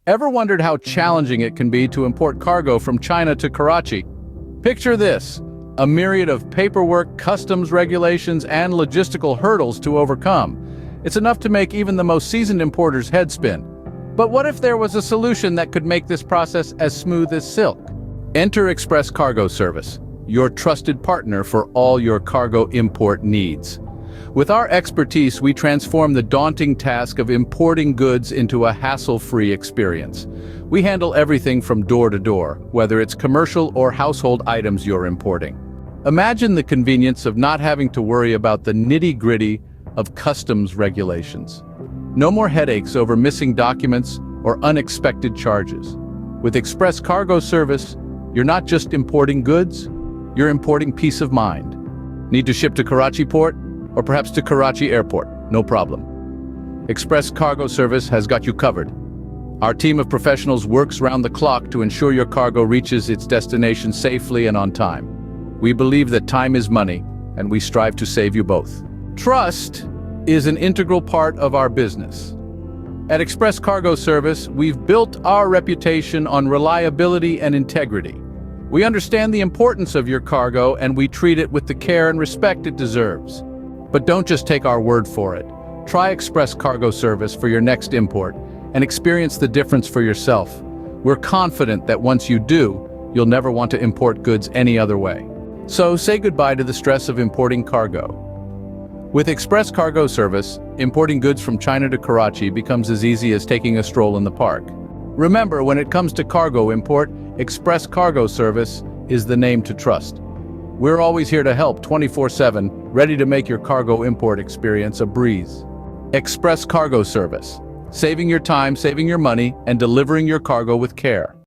Ever wondered how challenging it can be to import cargo from China to Karachi? Picture this: a myriad of paperwork, customs regulations, and logistical hurdles to overcome. It's enough to make even the most seasoned importer's head spin. But what if there was a solution that could make this process as smooth as silk? Enter Express Cargo Service, your trusted partner for all your cargo import needs. With our expertise, we transform the daunting task of importing goods into a hassle-free experience. We handle everything from door to door, whether it's commercial or household items you're importing. Imagine the convenience of not having to worry about the nitty-gritty of customs regulations. No more headaches over missing documents or unexpected charges. With Express Cargo Service, you're not just importing goods, you're importing peace of mind. Need to ship to Karachi Port? Or perhaps to Karachi Airport? No problem. Express Cargo Service has got you covered. Our team of professionals works round the clock to ensure your cargo reaches its destination safely and on time. We believe that time is money, and we strive to save you both. Trust is an integral part of our business. At Express Cargo Service, we've built our reputation on reliability and integrity. We understand the importance of your cargo, and we treat it with the care and respect it deserves. But don't just take our word for it. Try Express Cargo Service for your next import and experience the difference for yourself. We're confident that once you do, you'll never want to import goods any other way. So say goodbye to the stress of importing cargo. With Express Cargo Service, importing goods from China to Karachi becomes as easy as taking a stroll in the park. Remember, when it comes to cargo import, Express Cargo Service is the name to trust. We're always here to help 24/7, ready to make your cargo import experience a breeze. Express Cargo Service, saving your time, saving your money, and delivering your cargo with care.